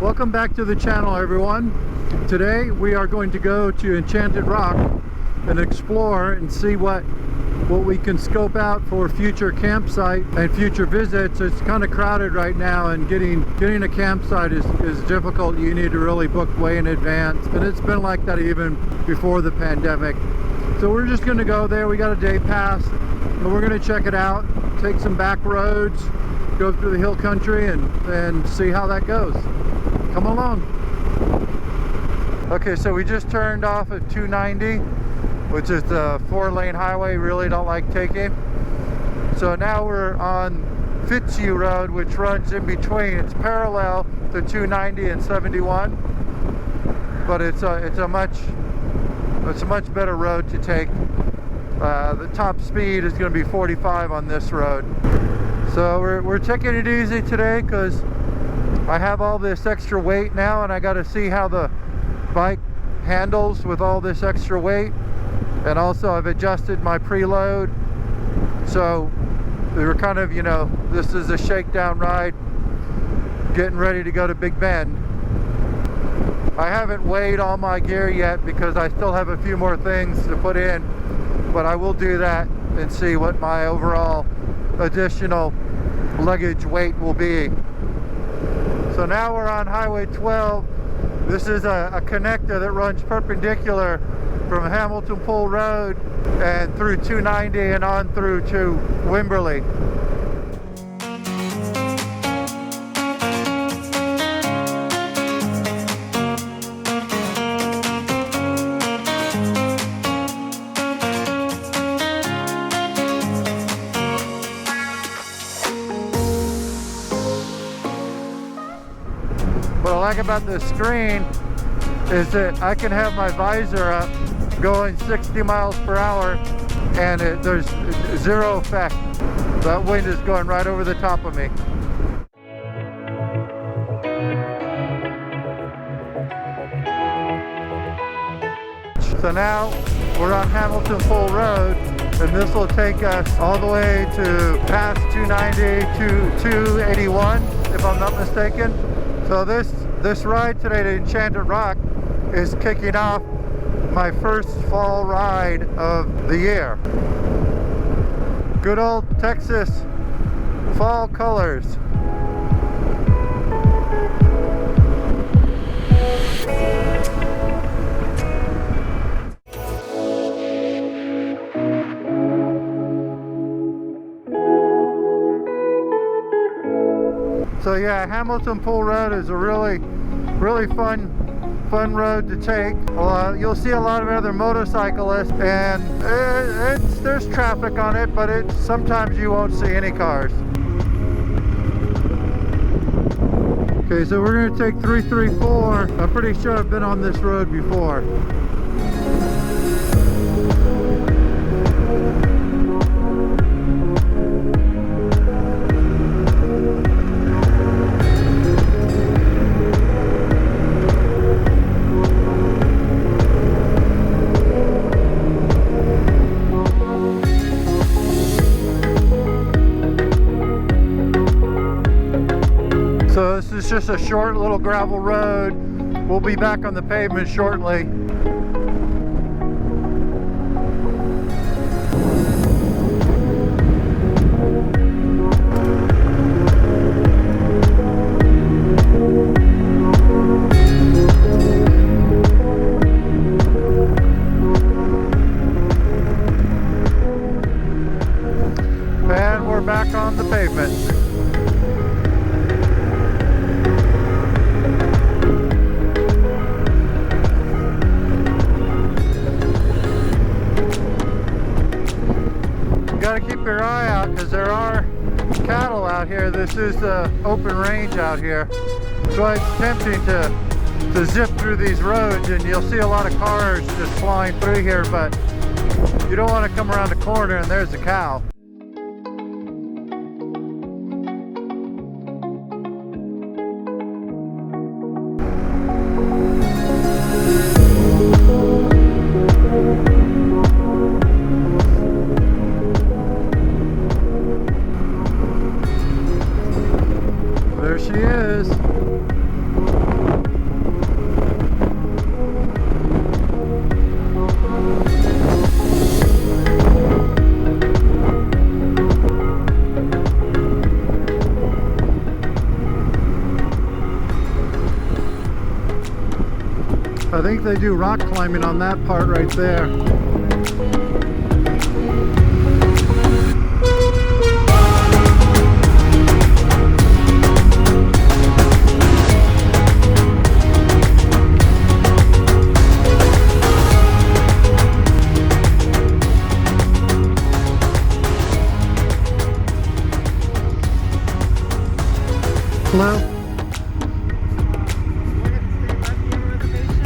Welcome back to the channel, everyone. Today we are going to go to Enchanted Rock and explore and see what we can scope out for future campsite and future visits. It's kind of crowded right now, and getting a campsite is difficult. You need to really book way in advance, and it's been like that even before the pandemic. So we're just going to go there. We got a day pass and we're going to check it out, take some back roads, go through the hill country and see how that goes. Come along. Okay, so we just turned off at 290, which is the 4-lane highway. Really don't like taking. So now we're on Fitzhugh Road, which runs in between. It's parallel to 290 and 71, but it's a much better road to take. The top speed is going to be 45 on this road. So we're taking it easy today because I have all this extra weight now, and I got to see how the bike handles with all this extra weight. And also I've adjusted my preload, so we were kind of, this is a shakedown ride, getting ready to go to Big Bend. I haven't weighed all my gear yet because I still have a few more things to put in, but I will do that and see what my overall additional luggage weight will be. So now we're on Highway 12. This is a connector that runs perpendicular from Hamilton Pool Road and through 290 and on through to Wimberley. What I like about this screen is that I can have my visor up going 60 miles per hour and there's zero effect. That wind is going right over the top of me. So now we're on Hamilton Pool Road, and this will take us all the way to past 290 to 281, if I'm not mistaken. So this ride today to Enchanted Rock is kicking off my first fall ride of the year. Good old Texas fall colors. So yeah, Hamilton Pool Road is a really fun road to take. You'll see a lot of other motorcyclists, and there's traffic on it, but sometimes you won't see any cars. Okay, so we're going to take 334. I'm pretty sure I've been on this road before. So this is just a short little gravel road. We'll be back on the pavement shortly. And we're back on the pavement. Got to keep your eye out because there are cattle out here. This is the open range out here, so it's tempting to zip through these roads, and you'll see a lot of cars just flying through here, but you don't want to come around the corner and there's a cow. There she is. I think they do rock climbing on that part right there. Hello?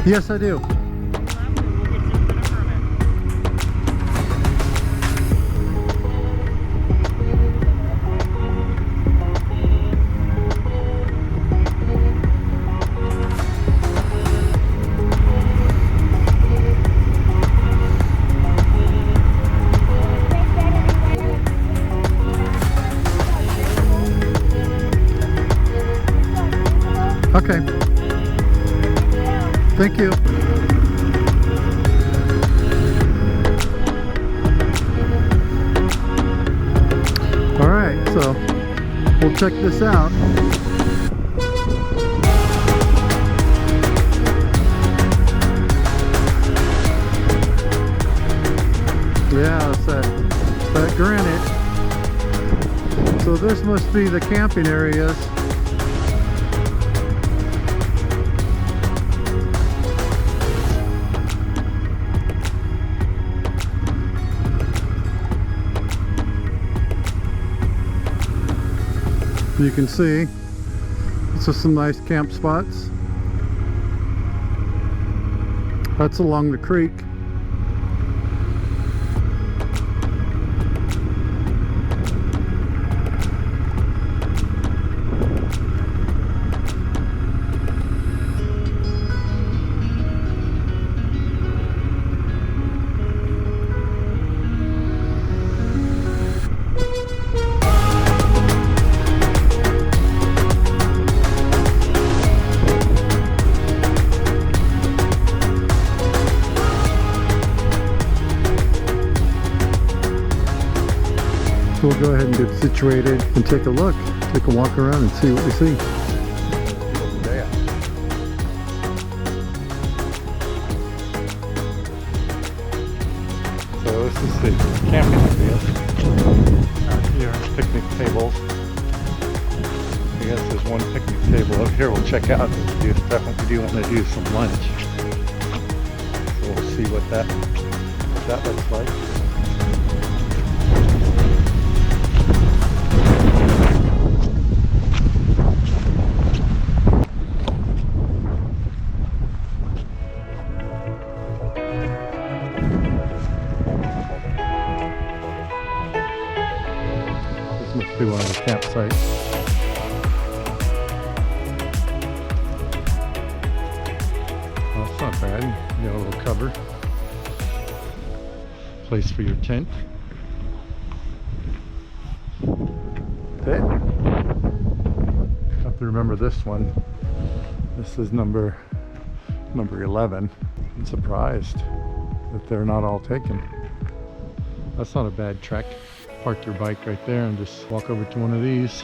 Yes, I do. Okay. Thank you. All right, so we'll check this out. Yeah, it's that granite. So this must be the camping areas. You can see this is some nice camp spots. That's along the creek. So we'll go ahead and get situated and take a look, take a walk around and see what we see. So this is the camping area. Out here, picnic tables. I guess there's one picnic table up here we'll check out. We definitely do want to do some lunch. So we'll see what that looks like. Must be one of the campsites. Well, it's not bad. You got a little cover. Place for your tent. Okay. Have to remember this one. This is number 11. I'm surprised that they're not all taken. That's not a bad trek. Park your bike right there and just walk over to one of these.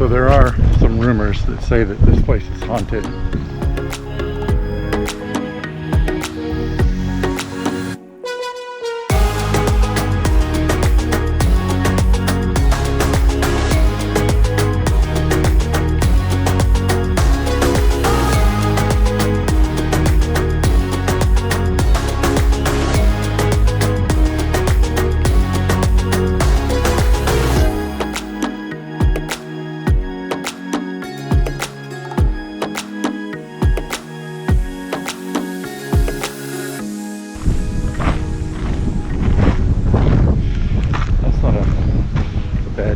So there are some rumors that say that this place is haunted.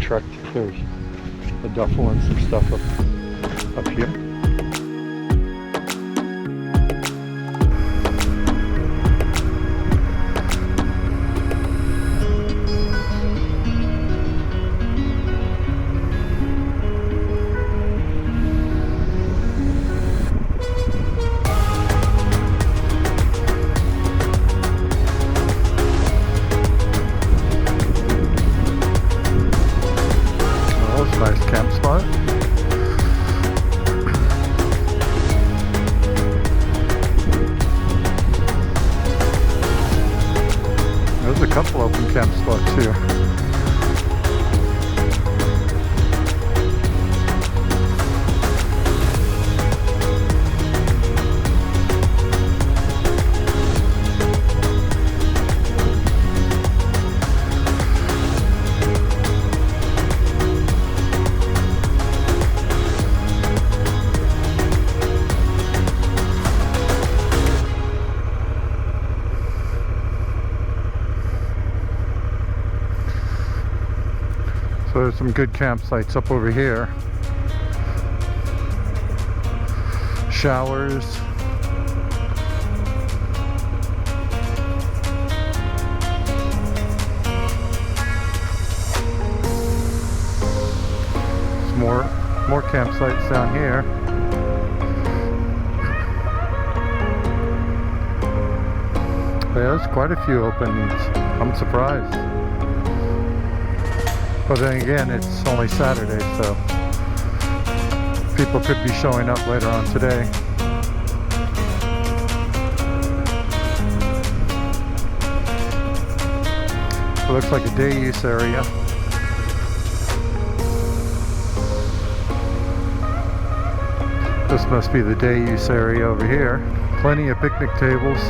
Truck. There's a duffel and some stuff up here. Nice camp spot. There's a couple open camp spots here. So there's some good campsites up over here. Showers. Some more campsites down here. There's quite a few openings. I'm surprised. But then again, it's only Saturday, so people could be showing up later on today. It looks like a day use area. This must be the day use area over here. Plenty of picnic tables.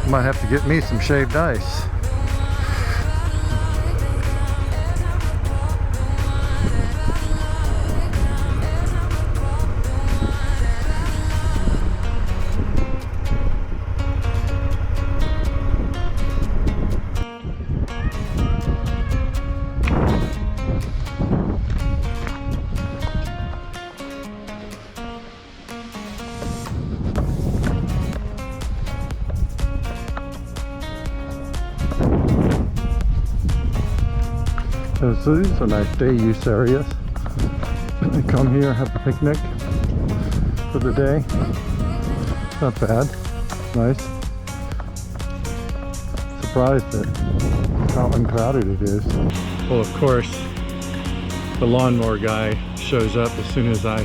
Might have to get me some shaved ice. So these are nice day use areas. You come here, have a picnic for the day. Not bad. Nice. Surprised at how uncrowded it is. Well, of course, the lawnmower guy shows up as soon as I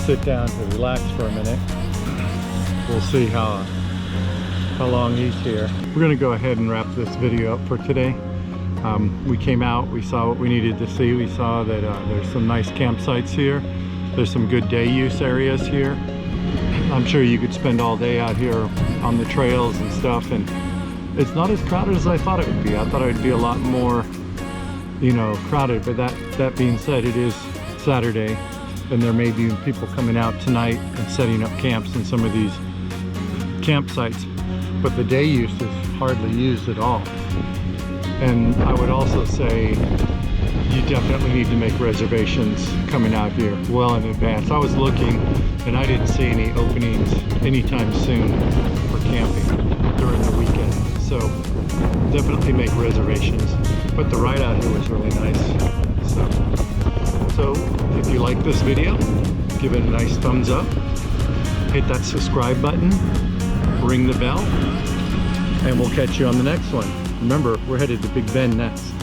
sit down to relax for a minute. We'll see how long he's here. We're going to go ahead and wrap this video up for today. We came out, we saw what we needed to see. We saw that there's some nice campsites here. There's some good day use areas here. I'm sure you could spend all day out here on the trails and stuff, and it's not as crowded as I thought it would be. I thought it would be a lot more, you know, crowded, but that being said, it is Saturday, and there may be people coming out tonight and setting up camps in some of these campsites, but the day use is hardly used at all. And I would also say you definitely need to make reservations coming out here well in advance. I was looking and I didn't see any openings anytime soon for camping during the weekend. So definitely make reservations. But the ride out here was really nice. So if you like this video, give it a nice thumbs up. hit that subscribe button, ring the bell, and we'll catch you on the next one. Remember, we're headed to Big Bend next.